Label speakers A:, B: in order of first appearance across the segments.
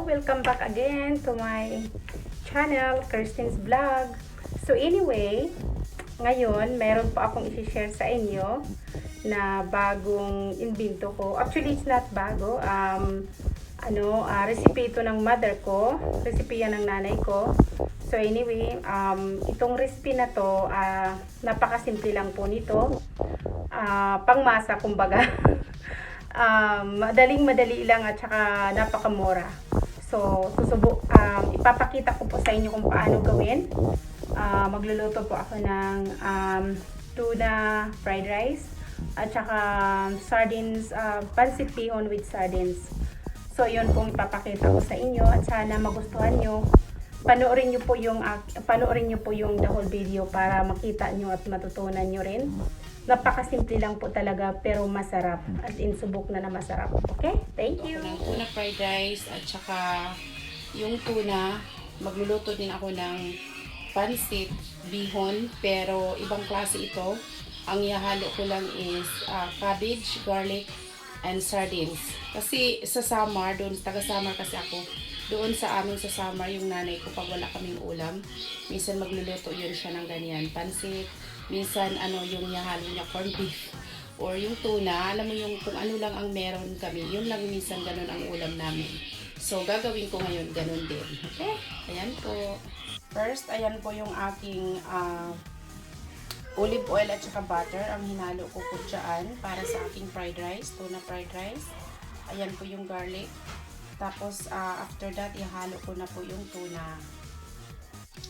A: welcome back again to my channel, Kirsten's Vlog. So anyway, ngayon meron po akong i-share sa inyo na bagong imbento ko. Actually, it's not bago. Recipe ito ng mother ko. Recipe yan ng nanay ko. So anyway, itong recipe na to, napakasimple lang po nito. Pangmasa kumbaga. Madali lang at saka napakamura. So, ipapakita ko po sa inyo kung paano gawin. Magluluto po ako ng tuna fried rice at saka sardines, pancit bihon with sardines. So, yun pong ipapakita ko sa inyo at sana magustuhan nyo. Panoorin nyo po yung the whole video para makita nyo at matutunan nyo rin. Napakasimple lang po talaga pero masarap. As in, subok na masarap. Okay? Thank you!
B: Ako ng tuna fried rice at saka yung tuna, magluluto din ako ng pancit bihon pero ibang klase ito. Ang ihalo ko lang is cabbage, garlic, and sardines. Kasi sa summer, taga-summer kasi ako, doon sa amin sa summer, yung nanay ko pag wala kaming ulam, minsan magluluto yun siya ng ganyan, pancit. Minsan, yung nihalo niya, corned beef. Or yung tuna, alam mo yung kung ano lang ang meron kami. Yun lang minsan ganun ang ulam namin. So, gagawin ko ngayon ganun din. Okay? Ayan po. First, ayan po yung aking olive oil at saka butter. Ang hinalo ko po dyan para sa aking fried rice. Tuna fried rice. Ayan po yung garlic. Tapos, after that, ihalo ko na po yung tuna.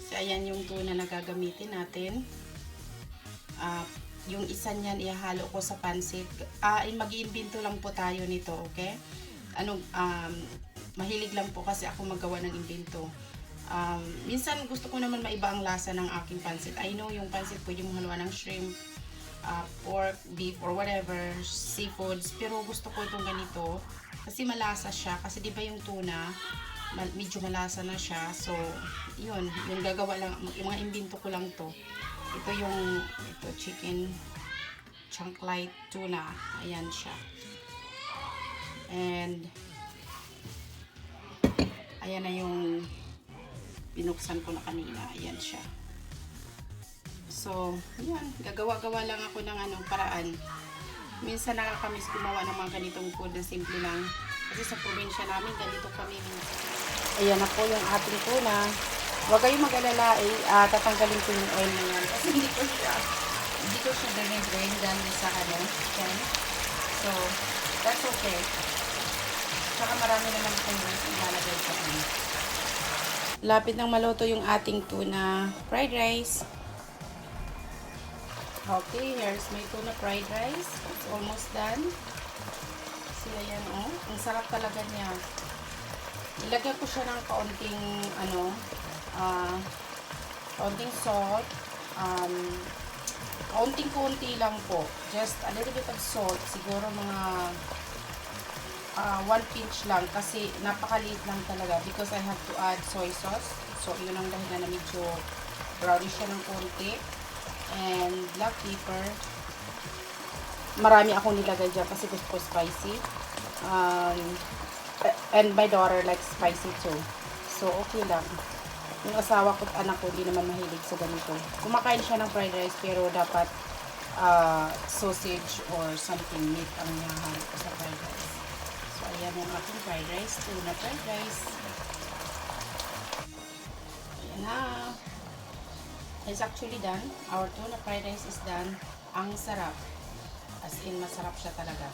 B: So, ayan yung tuna na gagamitin natin. Yung isa niyan ihalo ko sa pancit. Mag-iimbento lang po tayo nito, okay? Mahilig lang po kasi ako magawa ng imbento. Minsan gusto ko naman maiba ang lasa ng aking pancit. I know yung pancit pwede mong haluan ng shrimp, pork, beef, or whatever, seafoods. Pero gusto ko itong ganito kasi malasa siya. Kasi di ba yung tuna, medyo malasa na siya. So, yun, yung gagawa lang, yung mga imbento ko lang to. Ito chicken chunk light tuna. Ayan siya. And ayan na yung binuksan ko na kanina. Ayan siya. So, ayan. Gagawa-gawa lang ako ng paraan. Minsan nakakamiss gumawa ng mga ganitong food na simple lang. Kasi sa probinsya namin, ganito kami. Ayan na po yung ating tuna. Huwag kayong mag-alala, tatanggalin ko yung oil na yan. Kasi hindi ko siya drain dahil sa yan. So, that's okay. Saka marami naman itong rice ilalagay sa akin. Lapit nang maluto yung ating tuna fried rice. Okay, here's my tuna fried rice. It's almost done. So, ayan ang sarap talaga niya. Ilagay ko siya ng kaunting kaunting salt, kaunting-kaunti lang po, just a little bit of salt, siguro mga 1 pinch lang kasi napakaliit lang talaga because I have to add soy sauce. So yun ang dahil na medyo brownish siya ng konti, and black pepper. Marami akong nilagay dyan kasi gusto ko spicy, and my daughter likes spicy too, so okay lang. Yung asawa ko at anak ko, hindi naman mahilig sa ganito. Kumakain siya ng fried rice, pero dapat sausage or something meat ang nihahalo ko sa fried rice. So, ayan yung ating fried rice, tuna fried rice. Ayan na. It's actually done. Our tuna fried rice is done. Ang sarap. As in, masarap siya talaga.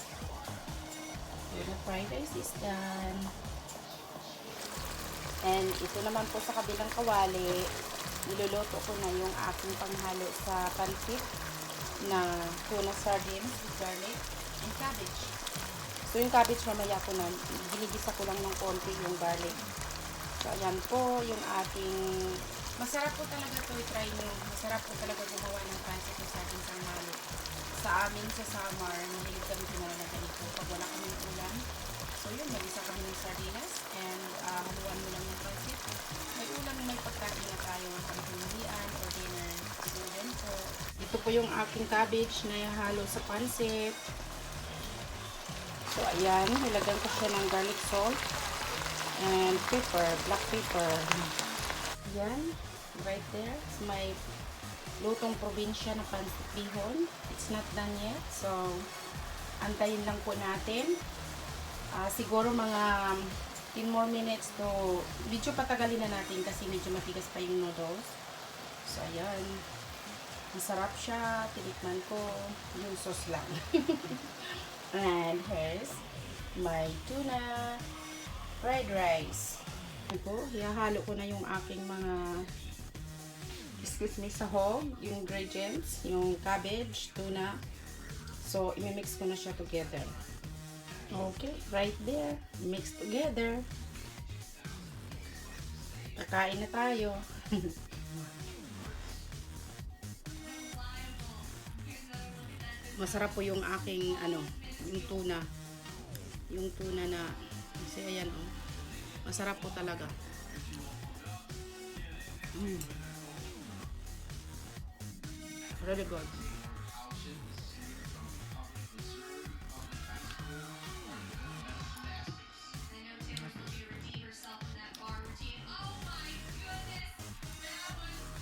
B: Tuna fried rice is done. And ito naman po sa kabilang kawali, niluluto ko na yung aking panghalo sa pancit na tuna sardines with garlic and cabbage. So yung cabbage mamaya ko na, ginigisa ko lang ng konti yung garlic. So ayan po yung ating, masarap po talaga to, i-try nyo. Masarap po talaga gumawa ng pancit sa ating panghalo. Sa amin sa summer, mahilig kami gumawa ng ganito pag wala kaming ulam. So yun, mag-isa kami ng sardinas and haluan mo lang yung pancit. May ulam, may pagkain na tayo ng panghinulian or dinner. Siguro din po. Ito po yung aking cabbage na halo sa pancit. So ayan, nilagyan ko siya ng garlic salt. And and pepper, black pepper. Yan, right there. It's my lutong probinsya na pancit bihon. It's not done yet. So, antayin lang po natin. Siguro mga 10 more minutes to medyo patagalin na natin kasi medyo matigas pa yung noodles. So, ayan. Masarap siya. Tinikman ko. Yung sauce lang. And here's my tuna fried rice. Ito, ihahalo ko na yung aking mga sahog, yung ingredients, yung cabbage, tuna. So, imimix ko na siya together. Okay, right there. Mix together. Kakain na tayo. Masarap po yung aking yung tuna. Yung tuna na kasi ayan oh. Masarap po talaga. Really good.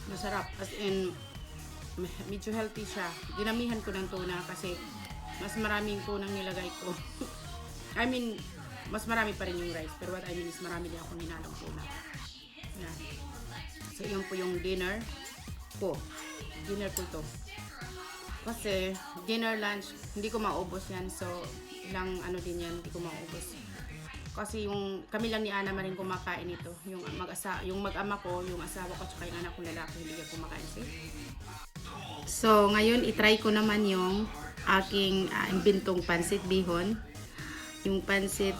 B: Masarap. As in, medyo healthy siya. Dinamihan ko ng tuna kasi mas maraming tunang nilagay ko. I mean, mas marami pa rin yung rice. Pero what I mean is marami din ako ninalong tuna. Yan. So, yun po yung dinner ko. Dinner ko to. Kasi, dinner, lunch, hindi ko maubos yan. So, ilang din yan, hindi ko maubos. Kasi yung kami lang ni Ana maring kumakain ito. Yung mag-ama ko, yung asawa ko, tsaka yung anak kong lalaki, hindi ko kumakain. See? So, ngayon, itry ko naman yung aking imbentong pancit bihon. Yung pancit,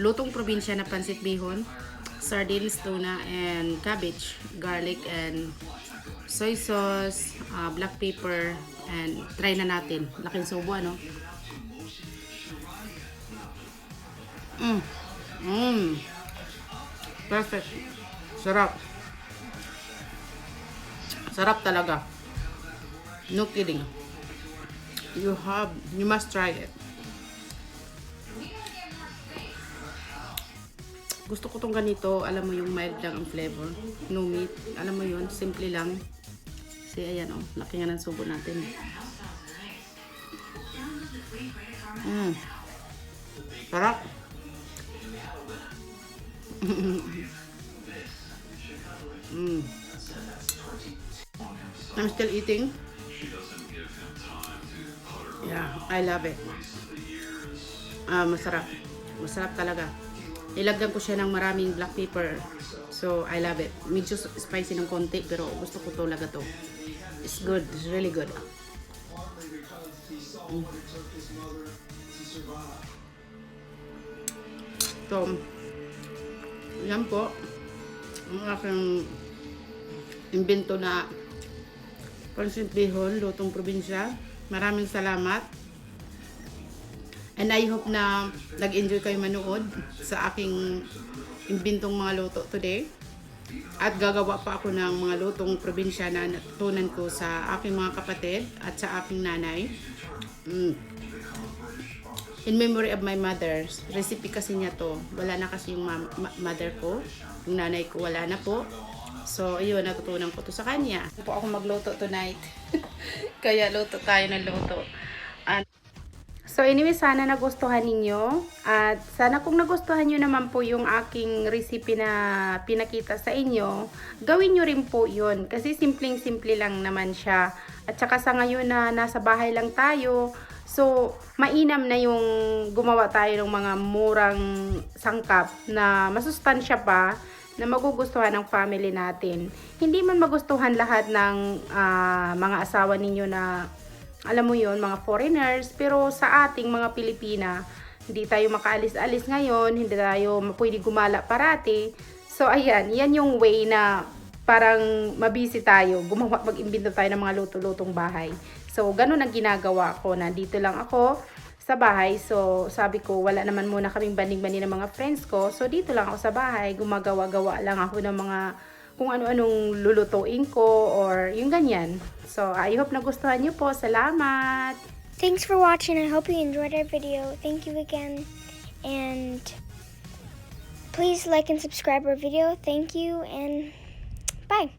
B: lutong probinsya na pancit bihon. Sardines, tuna, and cabbage, garlic, and soy sauce, black pepper, and try na natin. Laking subo, ano? Perfect. Sarap. Sarap talaga. No kidding. You must try it. Gusto ko tong ganito, alam mo yung mild lang ang flavor. No meat. Alam mo yun, simple lang. Kasi ayan oh, laki nga ng subo natin. Sarap. I'm still eating. Yeah, I love it. Masarap. Masarap talaga. Ilagyan ko siya ng maraming black pepper. So, I love it. Medyo spicy ng konti, pero gusto ko talaga to. It's good. It's really good. So, yan po ang aking imbento na pancit bihon, lutong probinsya. Maraming salamat. And I hope na nag-enjoy kayo manood sa aking imbentong mga luto today. At gagawa pa ako ng mga lutong probinsya na natutunan ko sa aking mga kapatid at sa aking nanay. In memory of my mother. Recipe kasi niya to. Wala na kasi yung mother ko. Yung nanay ko wala na po. So, ayun, natutunan ko to sa kanya. Po ako magluto tonight. Kaya luto tayo ng luto. So, anyway, sana nagustuhan ninyo. At sana kung nagustuhan nyo naman po yung aking recipe na pinakita sa inyo, gawin nyo rin po yun. Kasi simpleng-simple lang naman siya. At saka sa ngayon na nasa bahay lang tayo, so mainam na yung gumawa tayo ng mga murang sangkap na masustansya pa, na magugustuhan ng family natin. Hindi man magustuhan lahat ng mga asawa ninyo na alam mo yon, mga foreigners, pero sa ating mga Pilipina, hindi tayo makaalis-alis ngayon, hindi tayo pwede gumala parati. So ayan, yan yung way na parang mabisi tayo, mag-imbento tayo ng mga luto-lutong bahay. So ganun ang ginagawa ko, nandito lang ako sa bahay. So sabi ko, wala naman muna kaming banding-banding ng mga friends ko. So dito lang ako sa bahay, gumagawa-gawa lang ako ng mga kung ano-anong lulutuin ko or yung ganyan. So, I hope nagustuhan nyo po. Salamat!
C: Thanks for watching. I hope you enjoyed our video. Thank you again. And Please like and subscribe our video. Thank you, and bye.